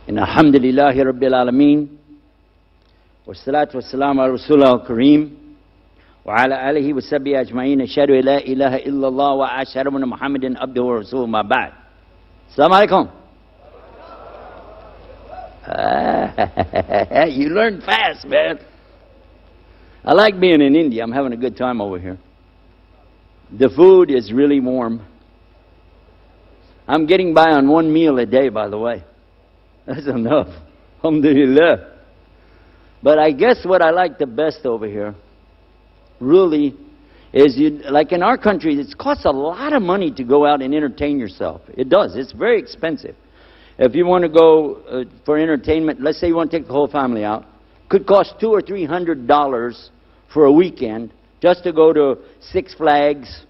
إن الحمد لله رب العالمين والصلاة والسلام على رسول الله الكريم وعلى آله وصحبه أجمعين أشهد أن لا إله إلا الله وأشهد أن محمدا عبده ورسوله ما بعد. السلام عليكم. You learn fast, man. I like being in India. I'm having a good time over here. The food is really warm. I'm getting by on one meal a day, by the way. That's enough. Alhamdulillah. But I guess what I like the best over here really is, like in our country, it costs a lot of money to go out and entertain yourself. It does. It's very expensive. If you want to go for entertainment, let's say you want to take the whole family out, could cost $200 or $300 for a weekend just to go to Six Flags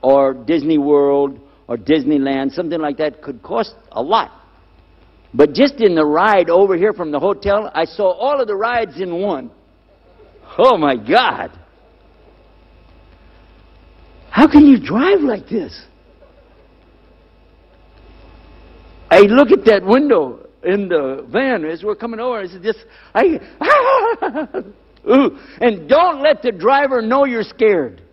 or Disney World or Disneyland. Something like that could cost a lot. But just in the ride over here from the hotel, I saw all of the rides in one. Oh my God. How can you drive like this? I look at that window in the van as we're coming over. It's just, ooh. And don't let the driver know you're scared.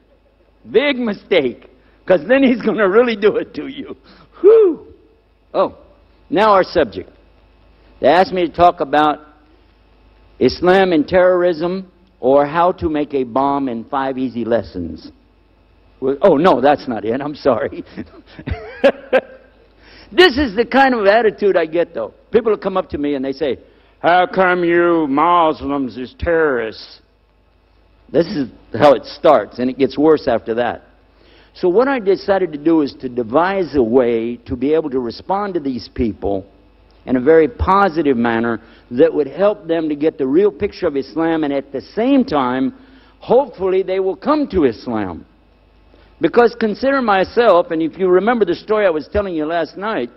Big mistake. Because then he's going to really do it to you. Whew. Oh. Now our subject. They asked me to talk about Islam and terrorism, or how to make a bomb in 5 easy lessons. Well, oh, no, that's not it. I'm sorry. This is the kind of attitude I get, though. People will come up to me and they say, how come you Muslims is terrorists? This is how it starts, and it gets worse after that. So what I decided to do is to devise a way to be able to respond to these people in a very positive manner that would help them to get the real picture of Islam, and at the same time, hopefully they will come to Islam. Because consider myself, and if you remember the story I was telling you last night,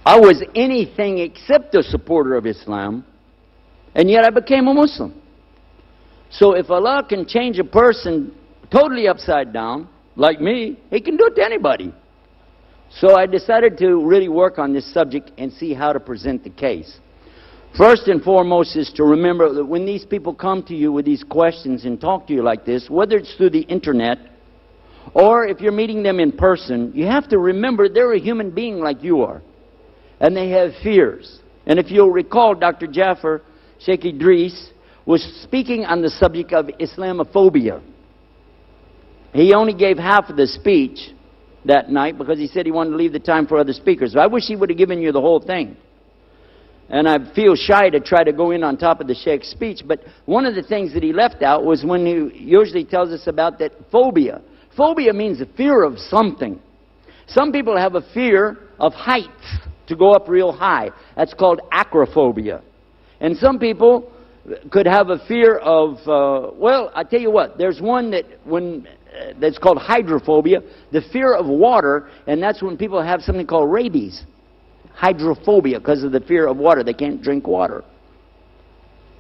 I was anything except a supporter of Islam, and yet I became a Muslim. So if Allah can change a person totally upside down, like me, He can do it to anybody. So I decided to really work on this subject and see how to present the case. First and foremost is to remember that when these people come to you with these questions and talk to you like this, whether it's through the internet or if you're meeting them in person, you have to remember they're a human being like you are. And they have fears. And if you'll recall, Dr. Jaffer, Shaykh Idris, was speaking on the subject of Islamophobia. He only gave half of the speech that night because he said he wanted to leave the time for other speakers. So I wish he would have given you the whole thing. And I feel shy to try to go in on top of the Sheikh's speech, but one of the things that he left out was when he usually tells us about that phobia. Phobia means a fear of something. Some people have a fear of heights, to go up real high. That's called acrophobia. And some people could have a fear of, well, I tell you what, there's one that's called hydrophobia, the fear of water, and that's when people have something called rabies. Hydrophobia, because of the fear of water. They can't drink water.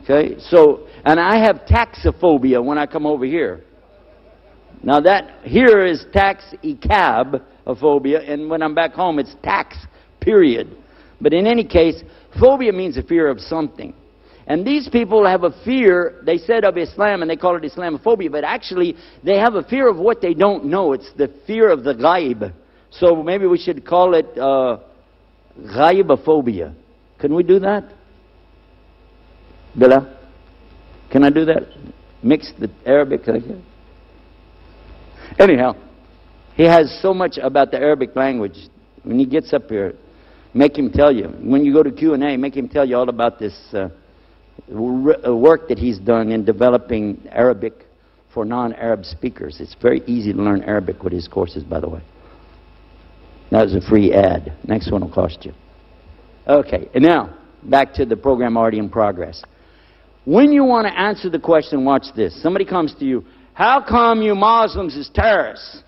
Okay, so, and I have taxophobia when I come over here. Now that here is tax-ecab-phobia, and when I'm back home it's tax, period. But in any case, phobia means a fear of something. And these people have a fear, they said, of Islam, and they call it Islamophobia, but actually they have a fear of what they don't know. It's the fear of the ghaib. So maybe we should call it ghaibophobia. Can we do that? Bilal? Can I do that? Mix the Arabic. Anyhow, he has so much about the Arabic language. When he gets up here, make him tell you. When you go to Q&A, make him tell you all about this work that he's done in developing Arabic for non-Arab speakers. It's very easy to learn Arabic with his courses, by the way. That was a free ad. Next one will cost you. Okay, and now, back to the program already in progress. When you want to answer the question, watch this. Somebody comes to you, how come you Muslims is terrorists?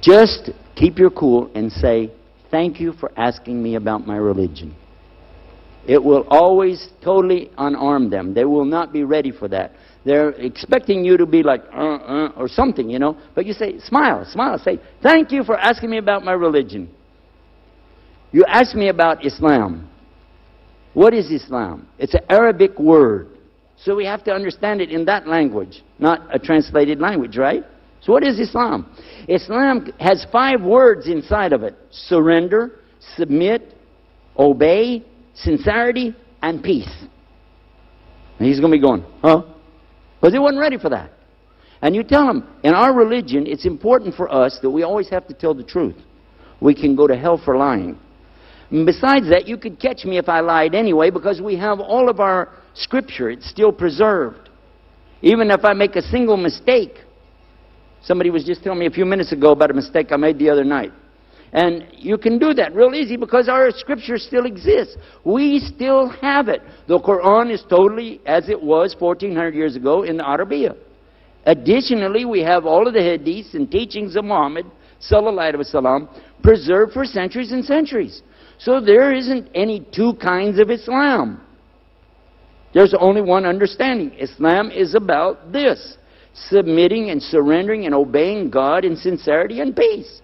Just keep your cool and say, thank you for asking me about my religion. It will always totally unarm them. They will not be ready for that. They're expecting you to be like, or something, you know. But you say, smile, smile. Say, thank you for asking me about my religion. You asked me about Islam. What is Islam? It's an Arabic word. So we have to understand it in that language, not a translated language, right? So what is Islam? Islam has 5 words inside of it. Surrender, submit, obey, sincerity, and peace. And he's going to be going, huh? Because he wasn't ready for that. And you tell him, in our religion, it's important for us that we always have to tell the truth. We can go to hell for lying. And besides that, you could catch me if I lied anyway, because we have all of our scripture. It's still preserved. Even if I make a single mistake. Somebody was just telling me a few minutes ago about a mistake I made the other night. And you can do that real easy because our scripture still exists. We still have it. The Quran is totally as it was 1400 years ago in the Arabiya. Additionally, we have all of the hadiths and teachings of Muhammad sallallahu alaihi wasallam preserved for centuries and centuries. So there isn't any 2 kinds of Islam. There's only one understanding. Islam is about this: submitting and surrendering and obeying God in sincerity and peace.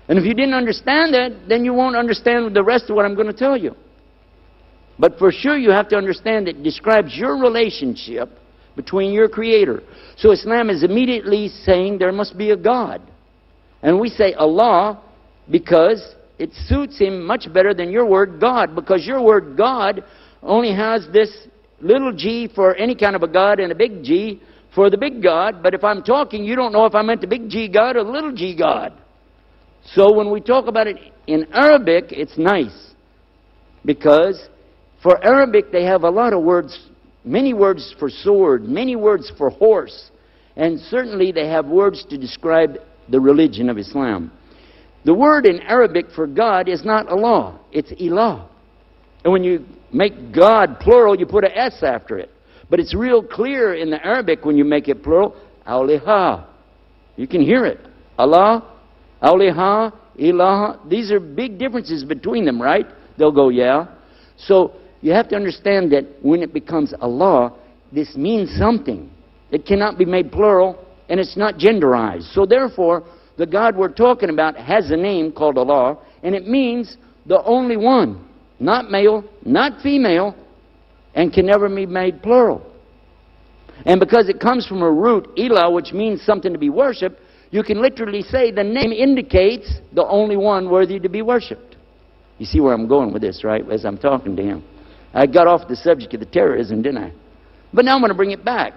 And if you didn't understand that, then you won't understand the rest of what I'm going to tell you. But for sure you have to understand it describes your relationship between your Creator. So Islam is immediately saying there must be a God. And we say Allah because it suits Him much better than your word God, because your word God only has this little g for any kind of a God and a big G for the big God. But if I'm talking, you don't know if I meant the big G God or the little g God. So when we talk about it in Arabic, it's nice. Because for Arabic, they have a lot of words, many words for sword, many words for horse. And certainly they have words to describe the religion of Islam. The word in Arabic for God is not Allah, it's Ilah. And when you make God plural, you put an S after it. But it's real clear in the Arabic when you make it plural, Awliha. You can hear it. Allah, Awliha, Ilah. These are big differences between them, right? They'll go, yeah. So you have to understand that when it becomes Allah, this means something. It cannot be made plural, and it's not genderized. So therefore, the God we're talking about has a name called Allah, and it means the only one. Not male, not female, and can never be made plural. And because it comes from a root, Ilah, which means something to be worshipped, you can literally say the name indicates the only one worthy to be worshipped. You see where I'm going with this, right? As I'm talking to him. I got off the subject of the terrorism, didn't I? But now I'm going to bring it back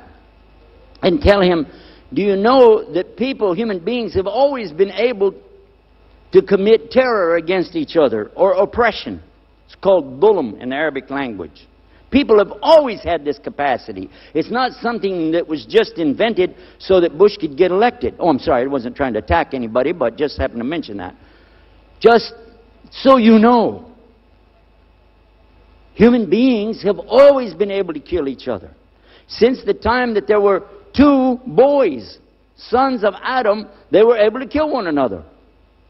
and tell him, do you know that people, human beings, have always been able to commit terror against each other or oppression? It's called dhulm in the Arabic language. People have always had this capacity. It's not something that was just invented so that Bush could get elected. Oh, I'm sorry, I wasn't trying to attack anybody, but just happened to mention that. Just so you know, human beings have always been able to kill each other. Since the time that there were 2 boys, sons of Adam, they were able to kill one another.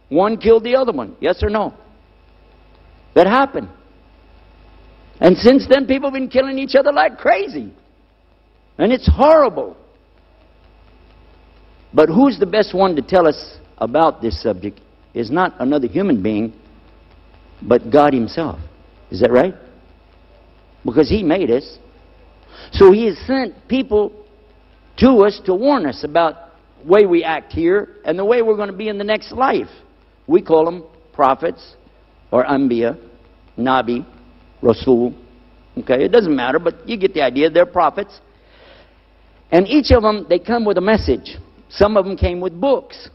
One killed the other one. Yes or no? That happened. And since then, people have been killing each other like crazy. And it's horrible. But who's the best one to tell us about this subject is not another human being, but God Himself. Is that right? Because He made us. So He has sent people to us to warn us about the way we act here and the way we're going to be in the next life. We call them prophets or Anbiya, Nabi, Rasul. Okay, it doesn't matter, but you get the idea. They're prophets. And each of them, they come with a message. Some of them came with books.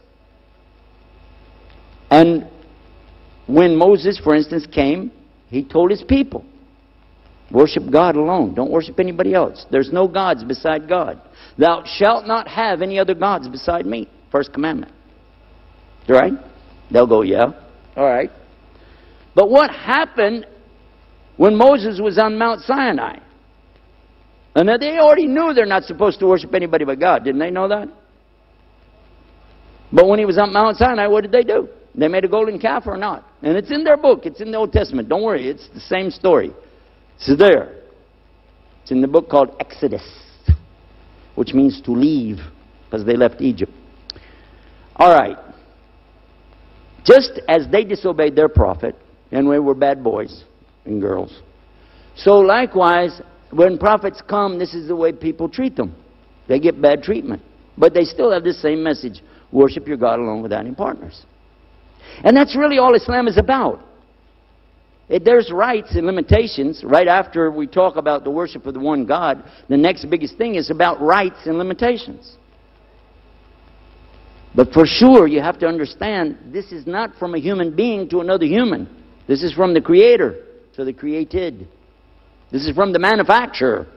And when Moses, for instance, came, he told his people, worship God alone. Don't worship anybody else. There's no gods beside God. Thou shalt not have any other gods beside me. First commandment. Right? They'll go, yeah. All right. But what happened when Moses was on Mount Sinai? And they already knew they're not supposed to worship anybody but God. Didn't they know that? But when he was on Mount Sinai, what did they do? They made a golden calf or not? And it's in their book. It's in the Old Testament. Don't worry. It's the same story. It's there. It's in the book called Exodus. which means to leave, because they left Egypt. All right. Just as they disobeyed their prophet, and we were bad boys and girls, so likewise, when prophets come, this is the way people treat them. They get bad treatment. But they still have the same message. Worship your God alone without any partners. And that's really all Islam is about. There's rights and limitations. Right after we talk about the worship of the one God, the next biggest thing is about rights and limitations. But for sure, you have to understand, this is not from a human being to another human. This is from the Creator to the created. This is from the manufacturer.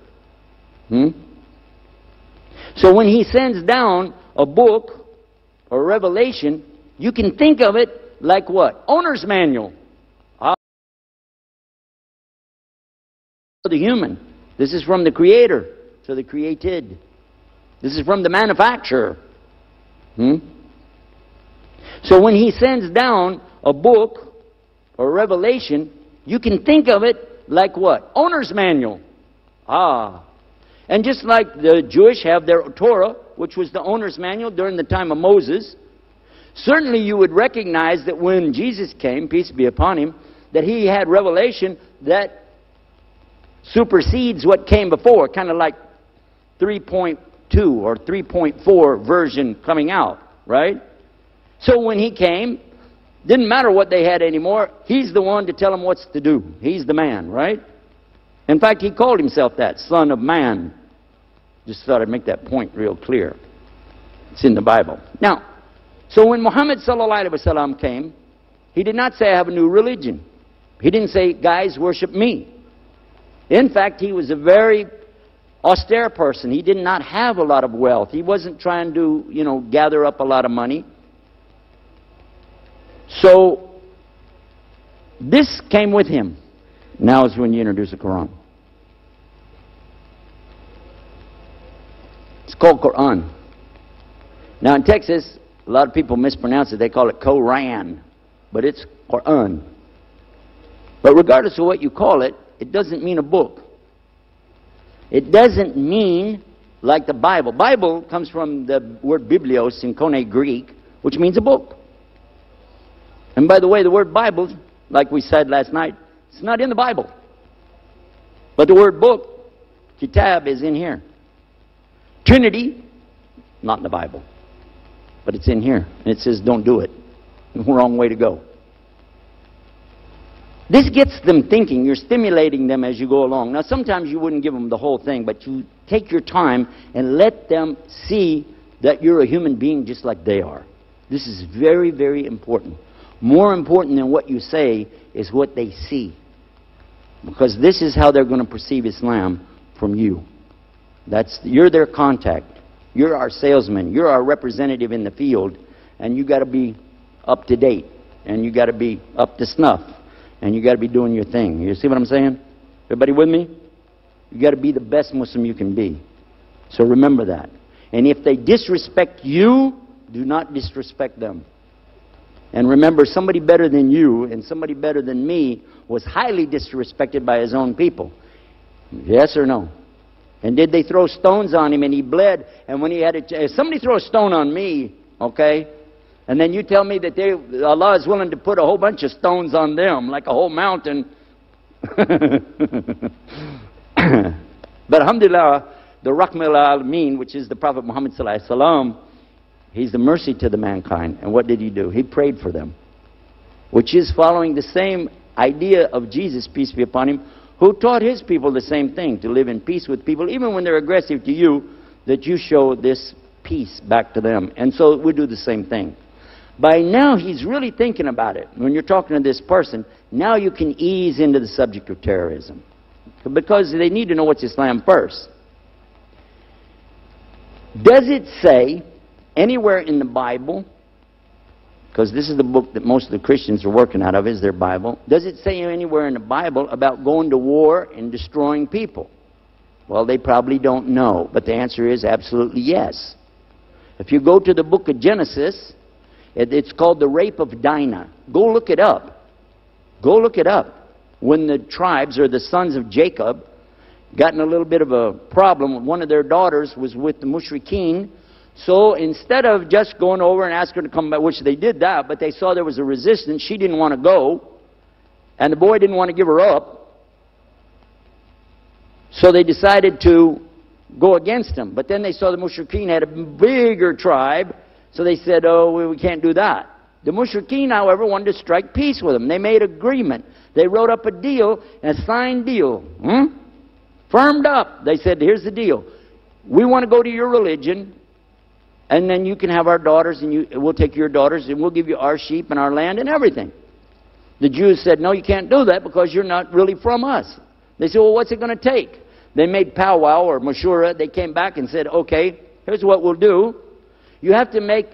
So when He sends down a book or revelation, you can think of it like what? Owner's manual. The human. This is from the Creator to the created. This is from the manufacturer. So when He sends down a book or revelation, you can think of it like what? Owner's manual. And just like the Jewish have their Torah, which was the owner's manual during the time of Moses, certainly you would recognize that when Jesus came, peace be upon Him, that He had revelation that supersedes what came before, kind of like 3.2 or 3.4 version coming out, right? So when He came, didn't matter what they had anymore. He's the one to tell them what's to do. He's the man, right? In fact, He called Himself that, Son of Man. Just thought I'd make that point real clear. It's in the Bible. Now, so when Muhammad sallallahu alaihi wasallam came, he did not say, I have a new religion. He didn't say, guys, worship me. In fact, he was a very austere person. He did not have a lot of wealth. He wasn't trying to, gather up a lot of money. So, this came with him. Now is when you introduce the Quran. It's called Quran. Now in Texas, a lot of people mispronounce it. They call it Koran. But it's Quran. But regardless of what you call it, it doesn't mean a book. It doesn't mean like the Bible. Bible comes from the word biblios in Koine Greek, which means a book. And by the way, the word Bible, like we said last night, it's not in the Bible. But the word book, kitab, is in here. Trinity, not in the Bible. But it's in here. And it says, don't do it. Wrong way to go. This gets them thinking. You're stimulating them as you go along. Now, sometimes you wouldn't give them the whole thing, but you take your time and let them see that you're a human being just like they are. This is very, very important. More important than what you say is what they see. Because this is how they're going to perceive Islam from you. You're their contact. You're our salesman. You're our representative in the field. And you got to be up to date. And you got to be up to snuff. And you got to be doing your thing. You see what I'm saying? Everybody with me? You got to be the best Muslim you can be. So remember that. And if they disrespect you, do not disrespect them. And remember, somebody better than you and somebody better than me was highly disrespected by his own people. Yes or no? And did they throw stones on him and he bled? And when he had if somebody throw a stone on me, okay, and then you tell me that Allah is willing to put a whole bunch of stones on them, like a whole mountain. But alhamdulillah, the Rahmul Alameen, which is the Prophet Muhammad sallallahu alaihi wasallam, he's the mercy to the mankind. And what did he do? He prayed for them. Which is following the same idea of Jesus, peace be upon him, who taught his people the same thing, to live in peace with people, even when they're aggressive to you, that you show this peace back to them. And so we do the same thing. By now, he's really thinking about it. When you're talking to this person, now you can ease into the subject of terrorism. Because they need to know what's Islam first. Does it say anywhere in the Bible, because this is the book that most of the Christians are working out of, is their Bible. Does it say anywhere in the Bible about going to war and destroying people? Well, they probably don't know, but the answer is absolutely yes. If you go to the book of Genesis, it's called the rape of Dinah. Go look it up. Go look it up. When the tribes, or the sons of Jacob, gotten a little bit of a problem. One of their daughters was with the mushrikeen. So instead of just going over and asking her to come back, which they did that, but they saw there was a resistance, she didn't want to go, and the boy didn't want to give her up. So they decided to go against him. But then they saw the mushrikeen had a bigger tribe, so they said, oh, we can't do that. The mushrikeen, however, wanted to strike peace with them. They made agreement. They wrote up a deal, a signed deal. Firmed up. They said, here's the deal. We want to go to your religion, and then you can have our daughters, and we'll take your daughters, and we'll give you our sheep and our land and everything. The Jews said, no, you can't do that because you're not really from us. They said, well, what's it going to take? They made powwow or mashura. They came back and said, okay, here's what we'll do. You have to make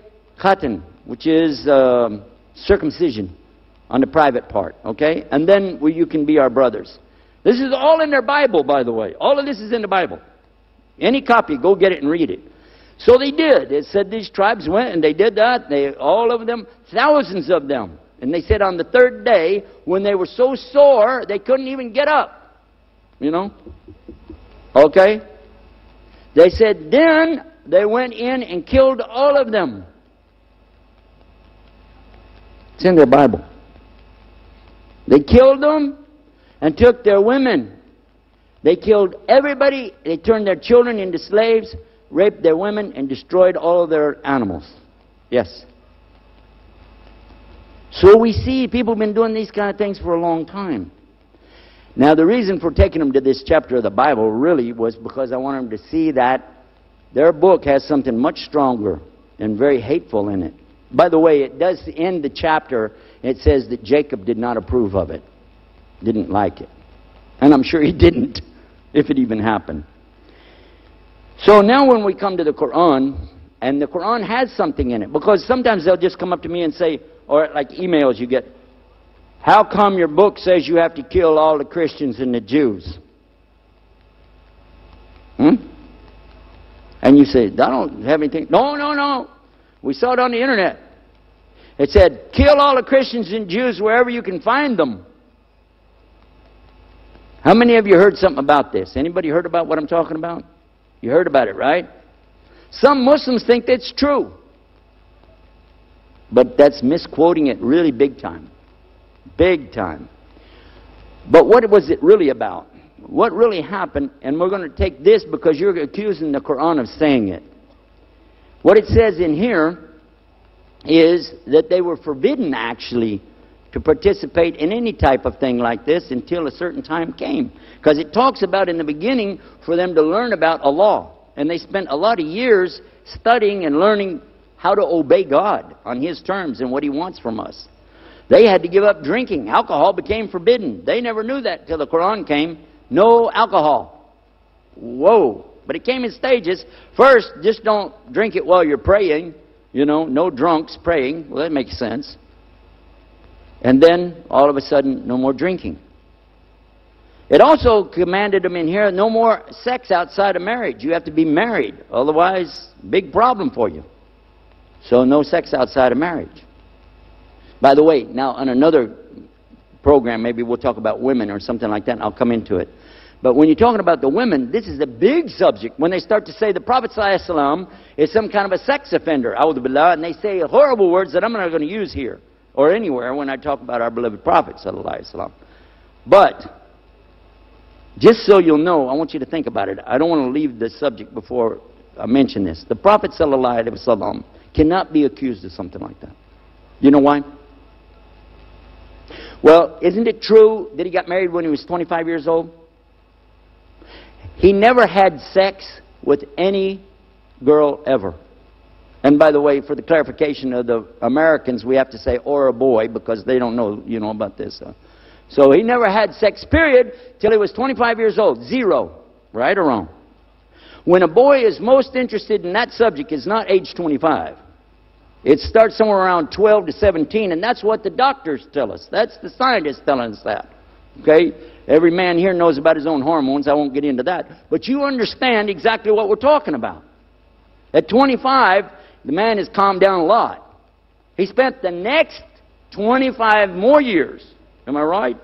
khatan, which is circumcision on the private part, okay? And then you can be our brothers. This is all in their Bible, by the way. All of this is in the Bible. Any copy, go get it and read it. So they did. It said these tribes went and they did that. All of them, thousands of them. And they said on the third day, when they were so sore, they couldn't even get up. You know? Okay? They said then they went in and killed all of them. It's in their Bible. They killed them and took their women. They killed everybody. They turned their children into slaves, raped their women, and destroyed all of their animals. Yes. So we see people have been doing these kind of things for a long time. Now the reason for taking them to this chapter of the Bible really was because I want them to see that their book has something much stronger and very hateful in it. By the way, it does end the chapter. It says that Jacob did not approve of it. Didn't like it. And I'm sure he didn't, if it even happened. So now when we come to the Quran, and the Quran has something in it, because sometimes they'll just come up to me and say, or like emails you get, how come your book says you have to kill all the Christians and the Jews? And you say, I don't have anything. No. We saw it on the internet. It said, kill all the Christians and Jews wherever you can find them. How many of you heard something about this? Anybody heard about what I'm talking about? You heard about it, right? Some Muslims think that's true. But that's misquoting it really big time. Big time. But what was it really about? What really happened? And we're going to take this because you're accusing the Quran of saying it. What it says in here is that they were forbidden actually to participate in any type of thing like this until a certain time came. Because it talks about in the beginning for them to learn about Allah. And they spent a lot of years studying and learning how to obey God on His terms and what He wants from us. They had to give up drinking. Alcohol became forbidden. They never knew that till the Quran came. No alcohol. Whoa. But it came in stages. First, just don't drink it while you're praying. You know, no drunks praying. Well, that makes sense. And then, all of a sudden, no more drinking. It also commanded them in here, no more sex outside of marriage. You have to be married. Otherwise, big problem for you. So, no sex outside of marriage. By the way, now on another program, maybe we'll talk about women or something like that, and I'll come into it. But when you're talking about the women, this is a big subject. When they start to say the Prophet ﷺ is some kind of a sex offender, a'udhu billah, and they say horrible words that I'm not going to use here or anywhere when I talk about our beloved Prophet ﷺ. But just so you'll know, I want you to think about it. I don't want to leave this subject before I mention this. The Prophet ﷺ cannot be accused of something like that. You know why? Well, isn't it true that he got married when he was 25 years old? He never had sex with any girl ever. And by the way, for the clarification of the Americans, we have to say or a boy because they don't know, about this. So he never had sex, period, till he was 25 years old. Zero. Right or wrong? When a boy is most interested in that subject, it's not age 25. It starts somewhere around 12 to 17, and that's what the doctors tell us. That's the scientists telling us that. Okay? Every man here knows about his own hormones. I won't get into that. But you understand exactly what we're talking about. At 25, the man has calmed down a lot. He spent the next 25 more years, am I right,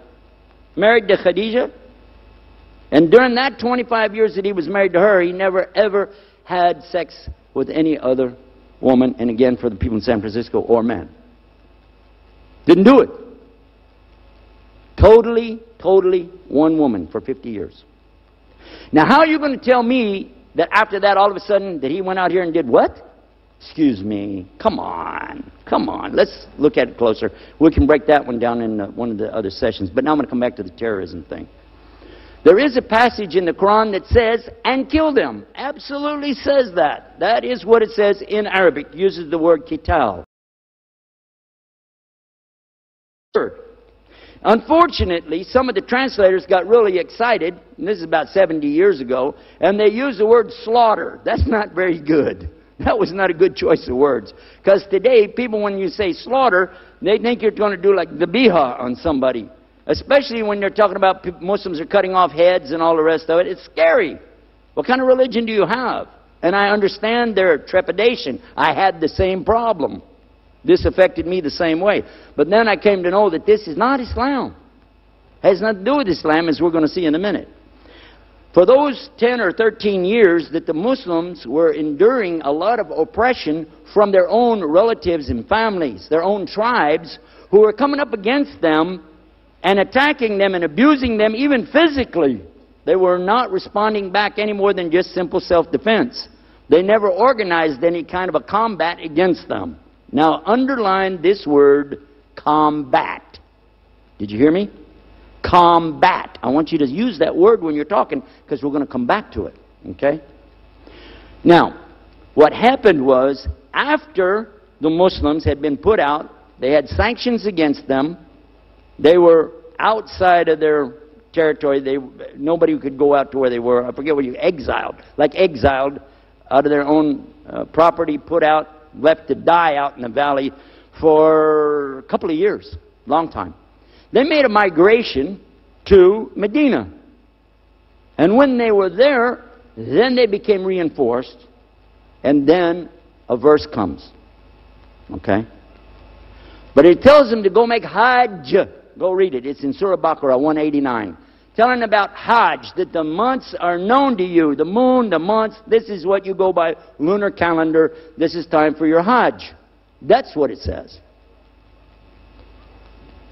married to Khadijah. And during that 25 years that he was married to her, he never ever had sex with any other woman, and again for the people in San Francisco, or man. Didn't do it. Totally one woman for 50 years. Now, how are you going to tell me that after that, all of a sudden, that he went out here and did what? Excuse me. Come on. Come on. Let's look at it closer. We can break that one down in one of the other sessions. But now I'm going to come back to the terrorism thing. There is a passage in the Quran that says, and kill them. Absolutely says that. That is what it says in Arabic. It uses the word qital. Unfortunately, some of the translators got really excited, and this is about 70 years ago, and they used the word slaughter. That's not very good. That was not a good choice of words. Because today, people, when you say slaughter, they think you're going to do like the biha on somebody. Especially when they're talking about Muslims are cutting off heads and all the rest of it. It's scary. What kind of religion do you have? And I understand their trepidation. I had the same problem. This affected me the same way. But then I came to know that this is not Islam. It has nothing to do with Islam, as we're going to see in a minute. For those 10 or 13 years that the Muslims were enduring a lot of oppression from their own relatives and families, their own tribes, who were coming up against them and attacking them and abusing them even physically. They were not responding back any more than just simple self-defense. They never organized any kind of a combat against them. Now, underline this word, combat. Did you hear me? Combat. I want you to use that word when you're talking, because we're going to come back to it. Okay? Now, what happened was, after the Muslims had been put out, they had sanctions against them. They were outside of their territory. Nobody could go out to where they were. I forget what you exiled. Like exiled out of their own property, put out, left to die out in the valley for a couple of years. Long time. They made a migration to Medina. And when they were there, then they became reinforced. And then a verse comes. Okay? But it tells them to go make Hajj. Go read it. It's in Surah Baqarah 189. Telling about Hajj, that the months are known to you. The moon, the months, this is what you go by, lunar calendar. This is time for your Hajj. That's what it says.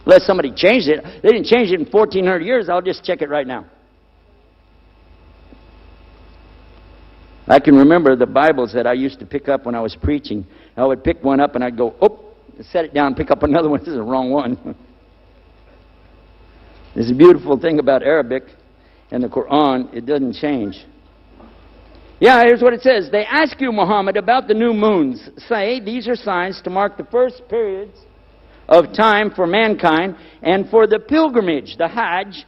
Unless somebody changed it. They didn't change it in 1400 years. I'll just check it right now. I can remember the Bibles that I used to pick up when I was preaching. I would pick one up and I'd go, oh, set it down, pick up another one. This is the wrong one. There's a beautiful thing about Arabic and the Quran. It doesn't change. Yeah, here's what it says. They ask you, Muhammad, about the new moons. Say, these are signs to mark the first periods of time for mankind and for the pilgrimage, the Hajj.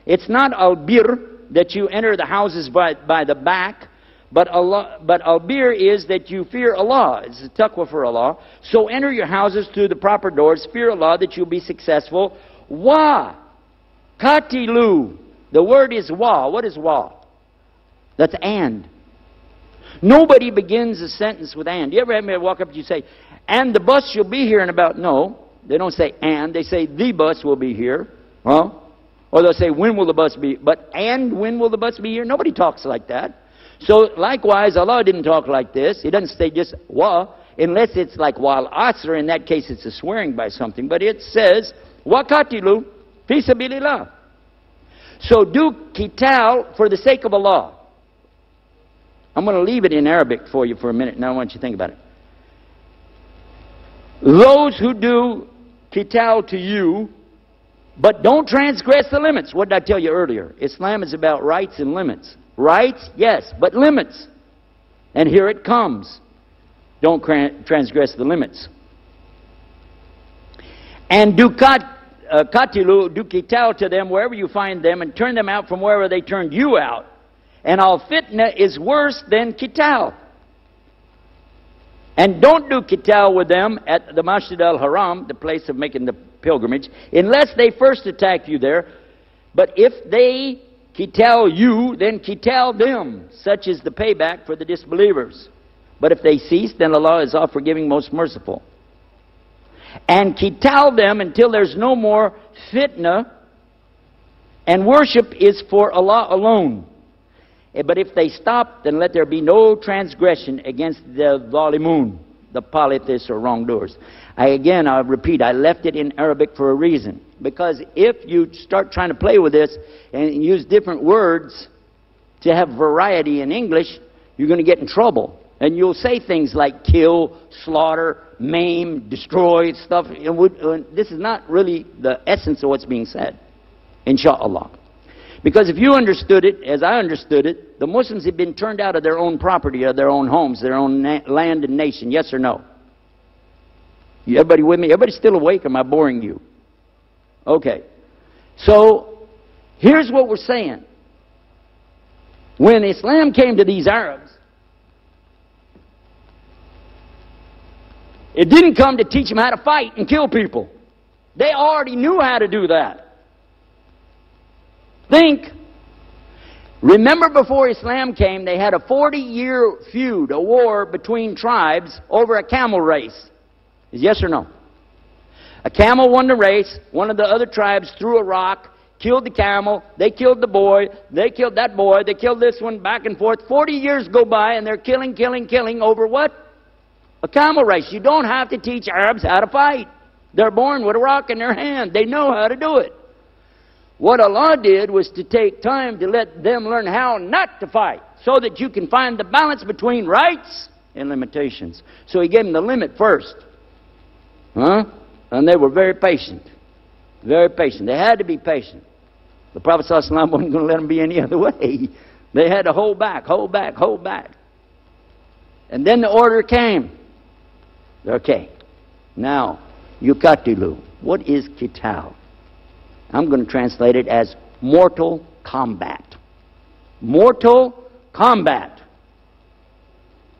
It's not al-bir, that you enter the houses by the back, but al-bir is that you fear Allah. It's a taqwa for Allah. So enter your houses through the proper doors. Fear Allah that you'll be successful. Wa katilu. The word is wa. What is wa? That's and. Nobody begins a sentence with and. You ever have me walk up to you and say, and the bus shall be here in about... No, they don't say and. They say the bus will be here. Huh? Or they'll say, when will the bus be? But and when will the bus be here? Nobody talks like that. So likewise, Allah didn't talk like this. He doesn't say just wa, unless it's like wal asr. In that case, it's a swearing by something. But it says, wa katilu fi sabilillah. So do qital for the sake of Allah. I'm going to leave it in Arabic for you for a minute. Now I want you to think about it. Those who do qital to you, but don't transgress the limits. What did I tell you earlier? Islam is about rights and limits. Rights, yes, but limits. And here it comes. Don't transgress the limits. And do katilu, do qital to them wherever you find them, and turn them out from wherever they turned you out. And al-fitna is worse than qital. And don't do qital with them at the Masjid al-Haram, the place of making the pilgrimage, unless they first attack you there. But if they qital you, then qital them. Such is the payback for the disbelievers. But if they cease, then Allah is all-forgiving, most merciful. And qital them until there's no more fitna And worship is for Allah alone. But if they stop, then let there be no transgression against the zalimun, the polytheists or wrongdoers. I repeat, I left it in Arabic for a reason. Because if you start trying to play with this and use different words to have variety in English, you're going to get in trouble. And you'll say things like kill, slaughter, maim, destroy, stuff. This is not really the essence of what's being said, inshallah. Because if you understood it, as I understood it, the Muslims have been turned out of their own property, of their own homes, their own land and nation. Yes or no? Everybody with me? Everybody still awake? Am I boring you? Okay. So, here's what we're saying. When Islam came to these Arabs, it didn't come to teach them how to fight and kill people. They already knew how to do that. Think. Remember, before Islam came, they had a 40-year feud, a war between tribes over a camel race. Yes or no? A camel won the race. One of the other tribes threw a rock, killed the camel. They killed the boy. They killed that boy. They killed this one, back and forth. 40 years go by, and they're killing over what? A camel race. You don't have to teach Arabs how to fight. They're born with a rock in their hand. They know how to do it. What Allah did was to take time to let them learn how not to fight, so that you can find the balance between rights and limitations. So He gave them the limit first. And they were very patient. Very patient. They had to be patient. The Prophet ﷺ wasn't going to let them be any other way. They had to hold back, hold back, hold back. And then the order came. Okay. Now, yukatilu. What is qital? I'm going to translate it as mortal combat. Mortal combat.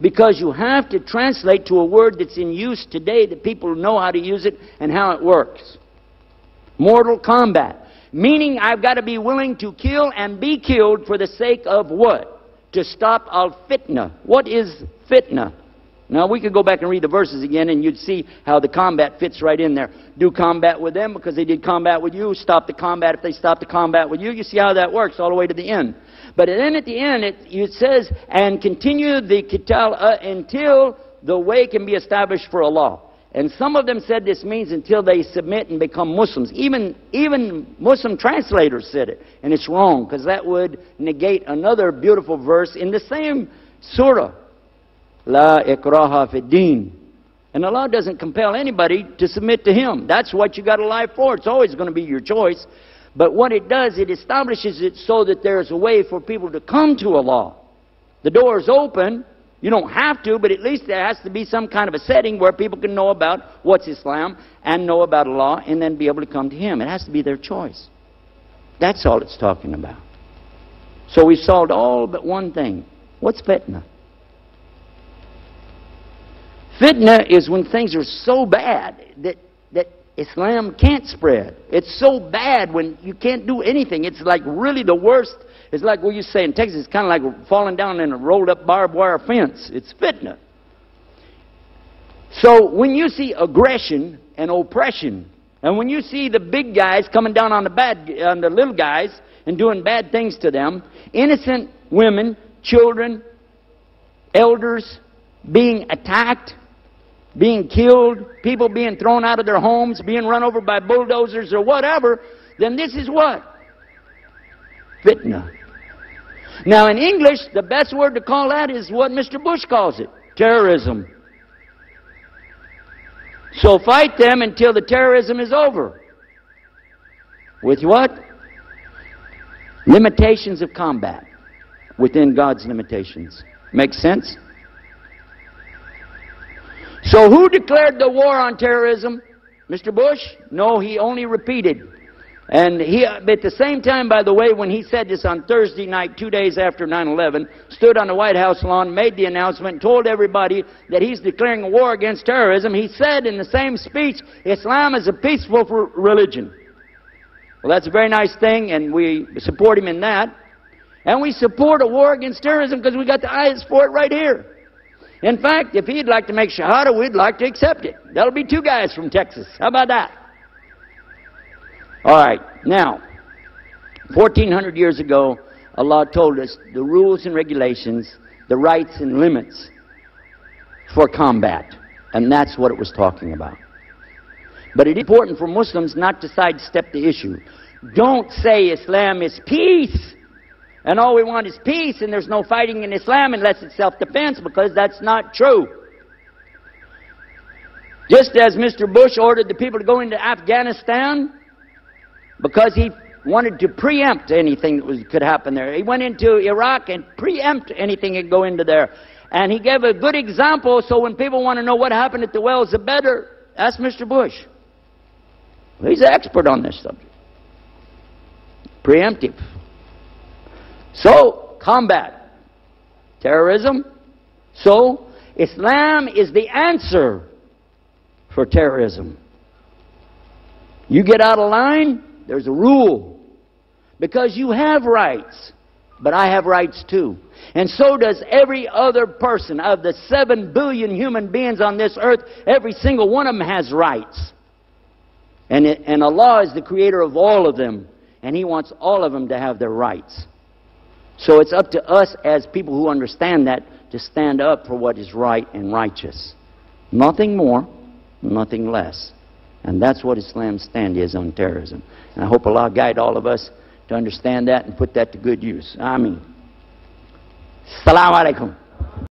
Because you have to translate to a word that's in use today, that people know how to use it and how it works. Mortal combat. Meaning I've got to be willing to kill and be killed for the sake of what? To stop al-fitna. What is fitna? Now we could go back and read the verses again and you'd see how the combat fits right in there. Do combat with them because they did combat with you. Stop the combat if they stop the combat with you. You see how that works all the way to the end. But then at the end it says, and continue the qital until the way can be established for Allah. And some of them said this means until they submit and become Muslims. Even Muslim translators said it. And it's wrong, because that would negate another beautiful verse in the same surah. La ikraha fi din. And Allah doesn't compel anybody to submit to Him. That's what you got a life for. It's always going to be your choice. But what it does, it establishes it so that there's a way for people to come to Allah. The door is open. You don't have to, but at least there has to be some kind of a setting where people can know about what's Islam and know about Allah and then be able to come to Him. It has to be their choice. That's all it's talking about. So we've solved all but one thing. What's fitna? Fitna is when things are so bad that Islam can't spread. It's so bad when you can't do anything. It's like really the worst. It's like what you say in Texas, it's kind of like falling down in a rolled up barbed wire fence. It's fitna. So when you see aggression and oppression, and when you see the big guys coming down on the little guys and doing bad things to them, innocent women, children, elders being attacked, being killed, people being thrown out of their homes, being run over by bulldozers or whatever, then this is what? Fitna. Now in English, the best word to call that is what Mr. Bush calls it. Terrorism. So fight them until the terrorism is over. With what? Limitations of combat. Within God's limitations. Make sense? So who declared the war on terrorism? Mr. Bush? No, he only repeated. And he, at the same time, by the way, when he said this on Thursday night, 2 days after 9/11, stood on the White House lawn, made the announcement, told everybody that he's declaring a war against terrorism. He said in the same speech, Islam is a peaceful religion. Well, that's a very nice thing, and we support him in that. And we support a war against terrorism because we got the ayahs for it right here. In fact, if he'd like to make shahada, we'd like to accept it. That'll be 2 guys from Texas. How about that? All right. Now, 1400 years ago, Allah told us the rules and regulations, the rights and limits for combat. And that's what it was talking about. But it is important for Muslims not to sidestep the issue. Don't say Islam is peace, and all we want is peace, and there's no fighting in Islam unless it's self-defense, because that's not true. Just as Mr. Bush ordered the people to go into Afghanistan because he wanted to preempt anything that could happen there. He went into Iraq and preempt anything that could go into there. And he gave a good example, so when people want to know what happened at the Wells of Badr, ask Mr. Bush. He's an expert on this subject. Preemptive. So, combat terrorism. So, Islam is the answer for terrorism. You get out of line, there's a rule. Because you have rights, but I have rights too. And so does every other person. Of the 7 billion human beings on this earth, every single one of them has rights. And Allah is the creator of all of them. And He wants all of them to have their rights. So it's up to us as people who understand that to stand up for what is right and righteous. Nothing more, nothing less. And that's what Islam's stand is on terrorism. And I hope Allah guide all of us to understand that and put that to good use. Ameen. Assalamu alaikum.